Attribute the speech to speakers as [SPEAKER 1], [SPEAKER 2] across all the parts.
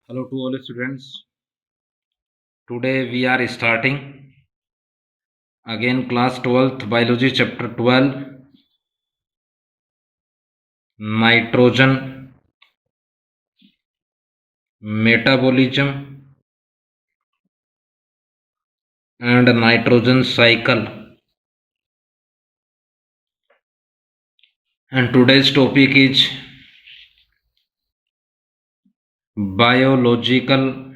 [SPEAKER 1] Hello to all students. Today we are starting again class 12th biology chapter 12 nitrogen metabolism and nitrogen cycle, and today's topic is biological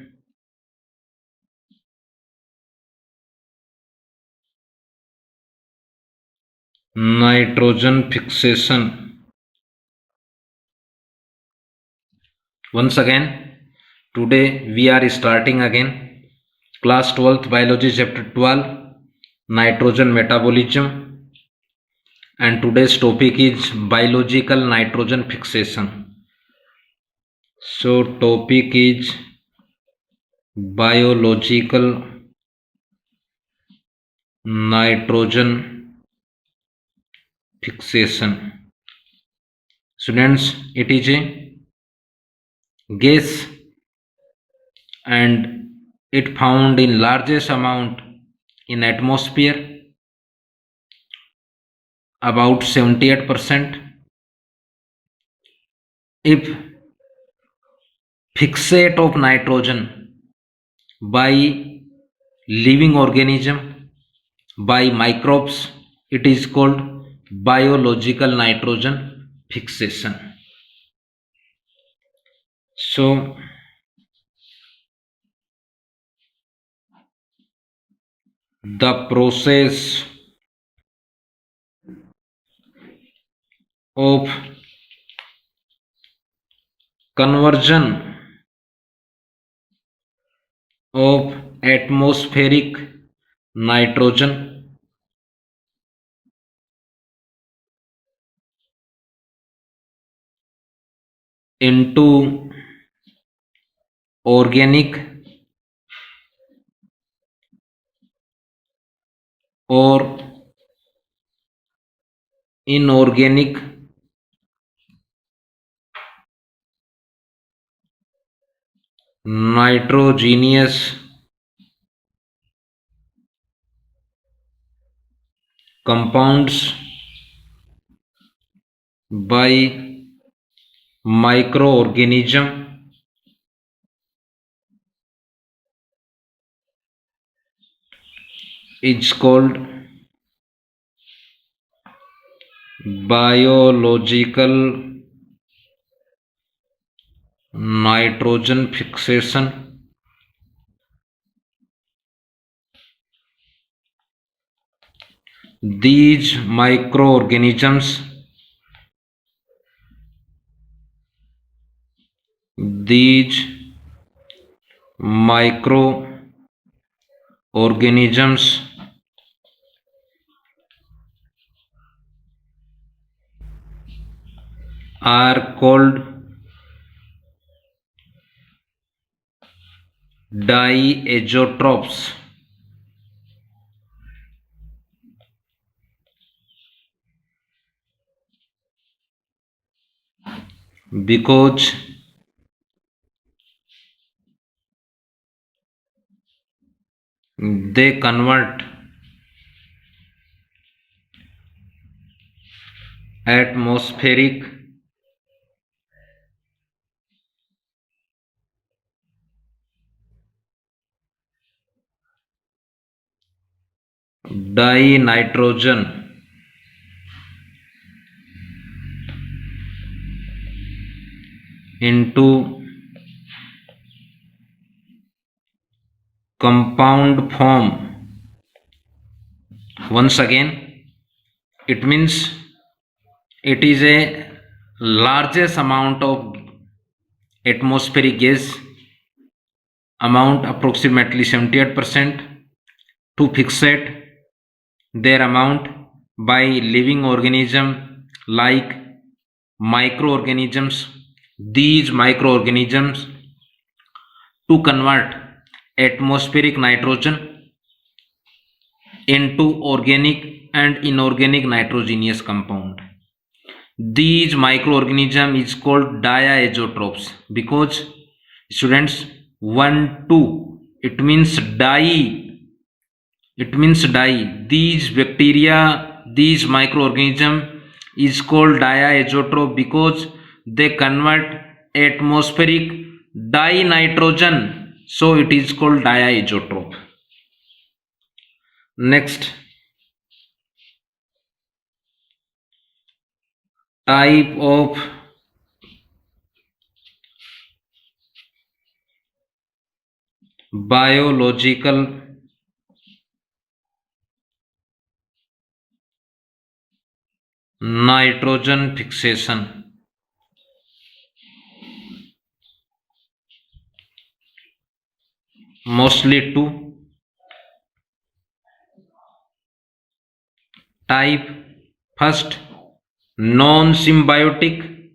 [SPEAKER 1] nitrogen fixation. Once again, today we are starting again class 12th biology chapter 12 nitrogen metabolism, and today's topic is biological nitrogen fixation. So topic is biological nitrogen fixation. Students, it is a gas and it found in largest amount in atmosphere, about 78%. If fixate of nitrogen by living organism, by microbes, it is called biological nitrogen fixation. So the process of conversion of atmospheric nitrogen into organic or inorganic nitrogenous compounds by microorganism is called biological nitrogen fixation. These microorganisms are called diazotrophs. Because they convert atmospheric dinitrogen into compound form. Once again, it means it is a largest amount of atmospheric gas, amount approximately 78%, to fixate their amount by living organism like microorganisms. These microorganisms to convert atmospheric nitrogen into organic and inorganic nitrogenous compound. These microorganism is called diazotrophs because Students, 1, 2, it means die. It means die. These bacteria, these microorganism is called diazotroph because they convert atmospheric dinitrogen. So it is called diazotroph. Next, type of biological nitrogen fixation. Mostly two type. First, non-symbiotic.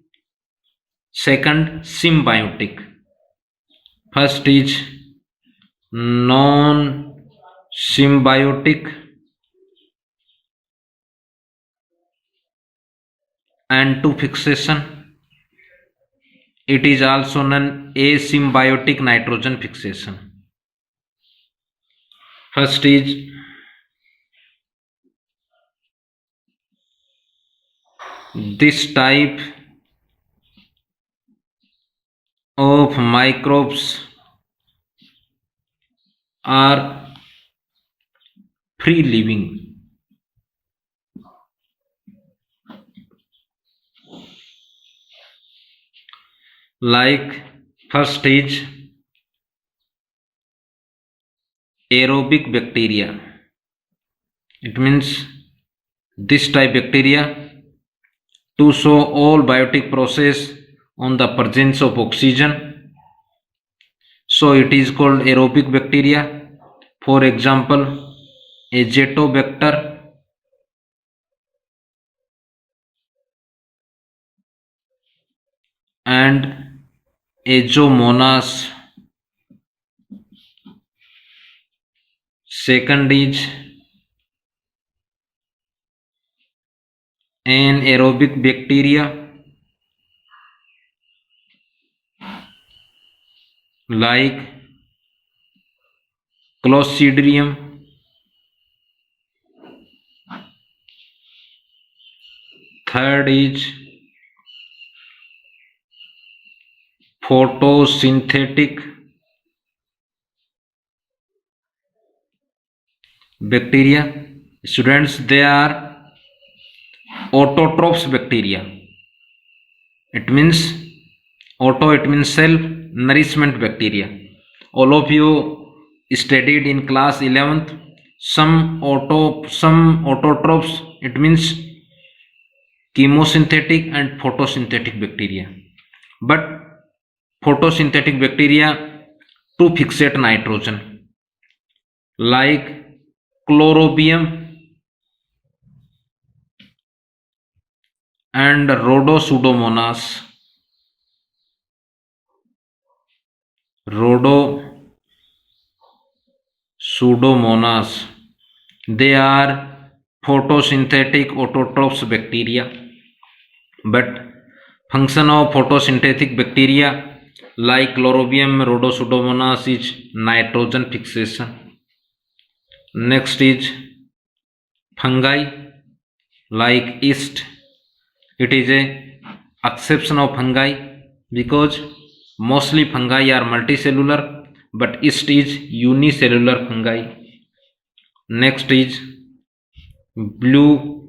[SPEAKER 1] Second, symbiotic. First is non-symbiotic and two fixation. It is also known asymbiotic nitrogen fixation. First is this type of microbes are free living. Like first is aerobic bacteria. It means this type bacteria to show all biotic process on the presence of oxygen. So it is called aerobic bacteria. For example, Azotobacter and Azomonas. Second is anaerobic bacteria like Clostridium. Third is photosynthetic bacteria. Students, they are autotrophs bacteria. It means auto, it means self, nourishment bacteria. All of you studied in class 11th some autotrophs, it means chemosynthetic and photosynthetic bacteria. But photosynthetic bacteria to fixate nitrogen like chlorobium and rhodopseudomonas. Rhodopseudomonas, they are photosynthetic autotrophs bacteria. But function of photosynthetic bacteria like chlorobium, rhodopseudomonas is nitrogen fixation. Next is fungi like yeast. It is a exception of fungi because mostly fungi are multicellular, but yeast is unicellular fungi. Next is blue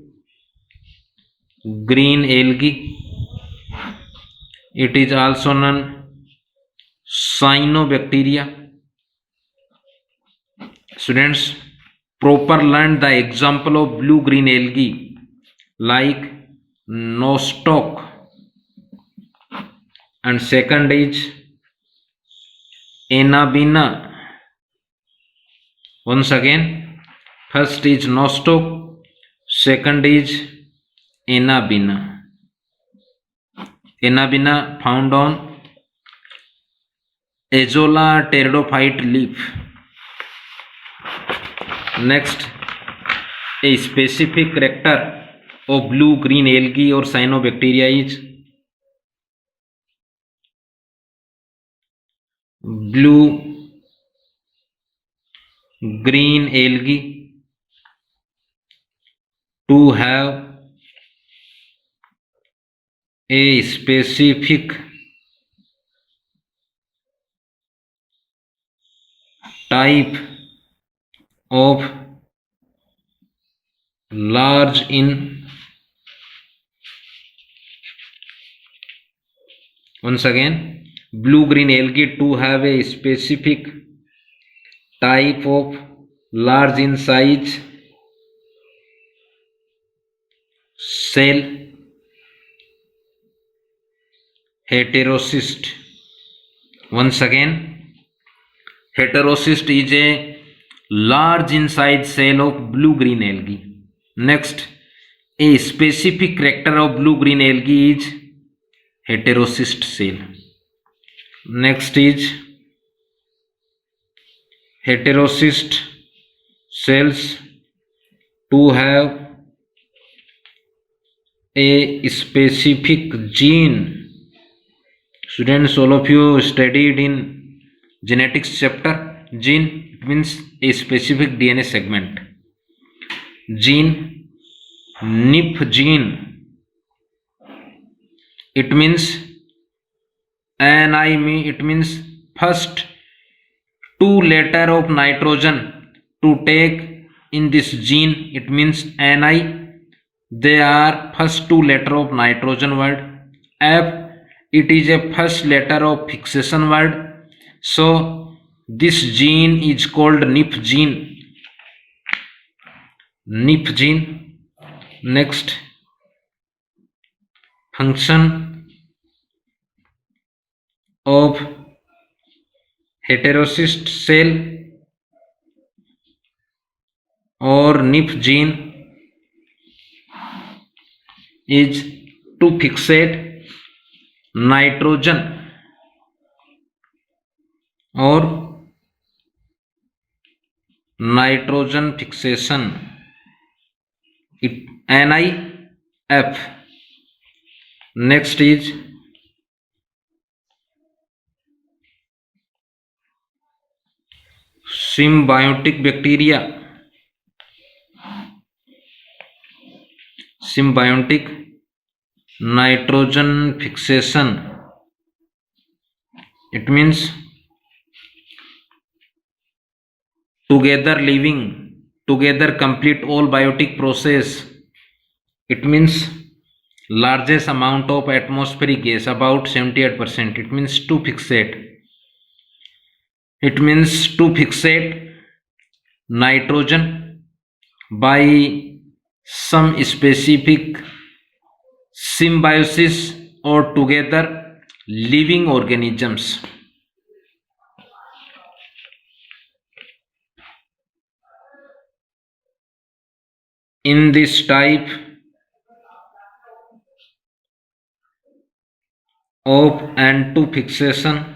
[SPEAKER 1] green algae. It is also known cyanobacteria. Students, proper learn the example of blue green algae like nostoc. And second is Anabaena. Once again, first is nostoc, second is Anabaena. Anabaena found on Azolla pteridophyte leaf. Next, a specific character of blue green algae or cyanobacteria is blue green algae to have a specific type of large in once again blue green algae to have a specific type of large in size cell heterocyst. Once again, heterocyst is a large in size cell of blue green algae. Next, a specific character of blue green algae is heterocyst cell. Next is heterocyst cells to have a specific gene. Students, all of you studied in genetics chapter. Gene, it means a specific DNA segment. Gene, NIP gene, it means NI, it means first two letter of nitrogen to take in this gene, it means NI. They are first two letter of nitrogen word. F, it is a first letter of fixation word. So this gene is called NIP gene. NIP gene. Next, function of heterocyst cell or NIP gene is to fixate nitrogen or nitrogen fixation, it NIF. Next is symbiotic bacteria. Symbiotic nitrogen fixation, it means together living, together complete all biotic process. It means largest amount of atmospheric gas, about 78%. It means to fixate. It means to fixate nitrogen by some specific symbiosis or together living organisms. In this type of N2 fixation,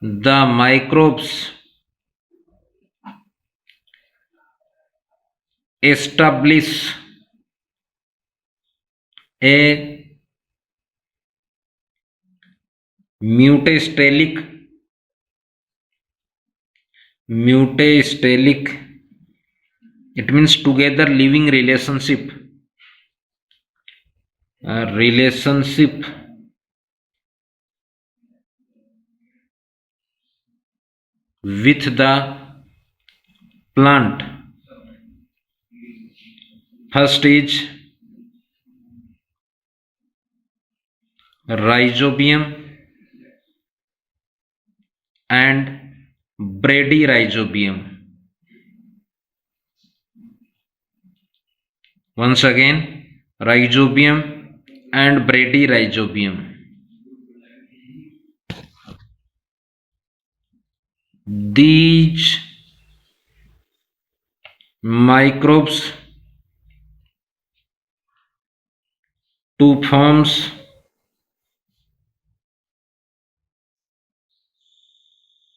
[SPEAKER 1] the microbes establish a mutastelic, it means together living relationship, with the plant. First is rhizobium and bradyrhizobium. Once again, rhizobium and bradyrhizobium. These microbes to forms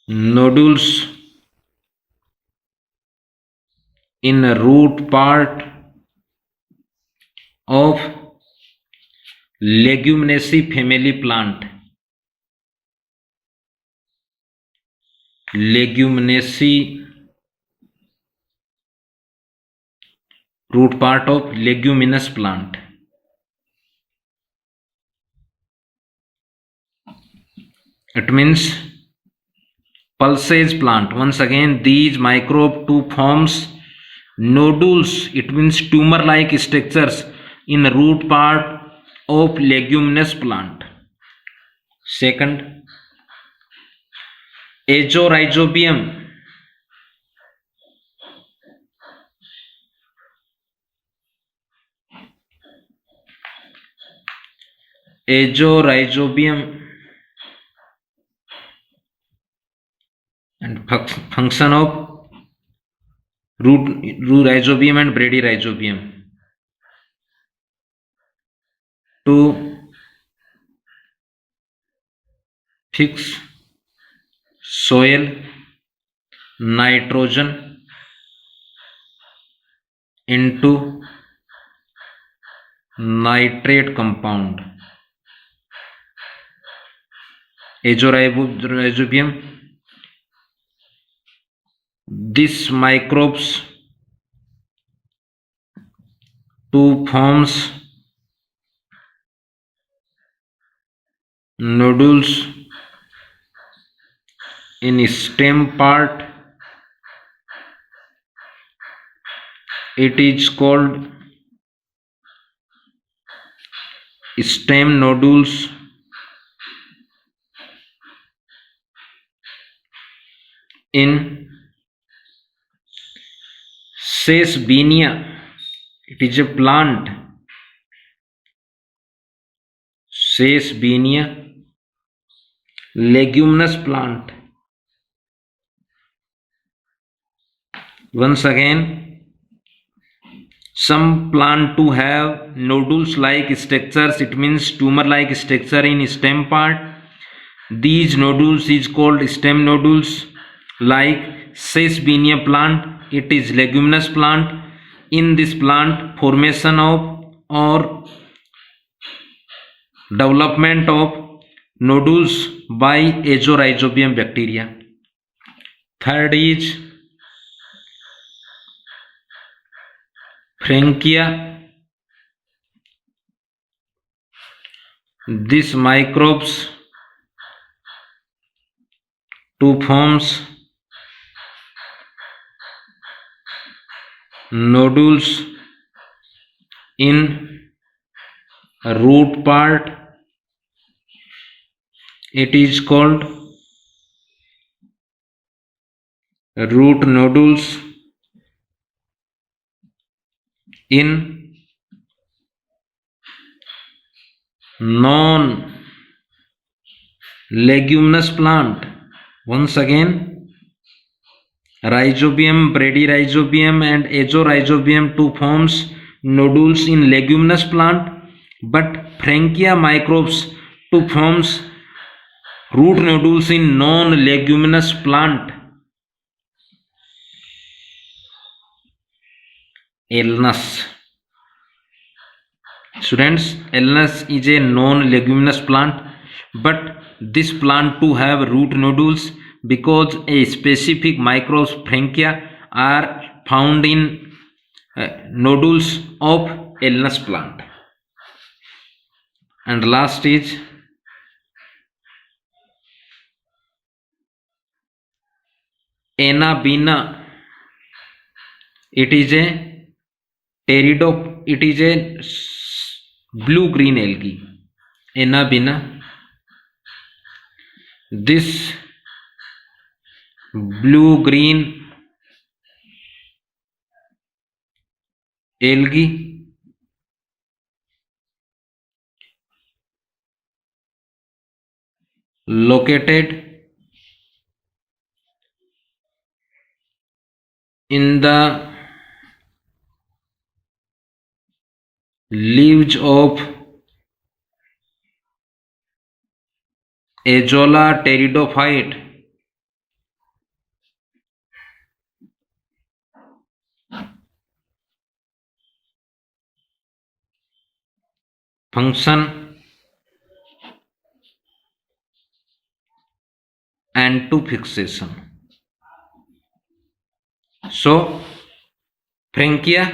[SPEAKER 1] nodules in a root part of Leguminosae family plant, Leguminosae root part of leguminous plant. It means pulsage plant. Once again, these microbe to forms nodules. It means tumor-like structures in root part of leguminous plant. Second, azorhizobium. Azorhizobium and function of root rhizobium and bradyrhizobium to fix soil nitrogen into nitrate compound. Azorhizobium, these microbes to forms nodules in stem part. It is called stem nodules. In Sesbania, it is a plant. Sesbania, leguminous plant. Once again, some plant to have nodules like structures, it means tumor like structure in stem part. These nodules is called stem nodules. Like Sesbania plant, it is leguminous plant. In this plant, formation of or development of nodules by azorhizobium bacteria. Third is Frankia. These microbes to forms nodules in root part. It is called root nodules. In non leguminous plant, once again, rhizobium, bradyrhizobium and azorhizobium to forms nodules in leguminous plant, but Frankia microbes to forms root nodules in non-leguminous plant. Elnus. Students, Elnus is a non-leguminous plant, but this plant too have root nodules because a specific microbes Frankia are found in nodules of Elnus plant. And last is Anabaena. It is a pteridop. It is a blue-green algae. Anabaena. This blue-green algae located in the leaves of Azolla pteridophyte. Function N2 fixation. So Frankia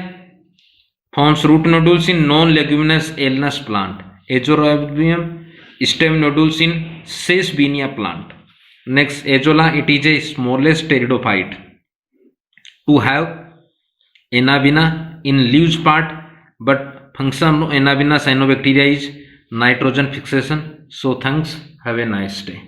[SPEAKER 1] forms root nodules in non-leguminous Alnus plant. Azorhizbium stem nodules in Sesbania plant. Next, Azolla, it is a smallest pteridophyte to have Anabina in leaves part, but function of Anabina cyanobacteria is nitrogen fixation. So thanks, have a nice day.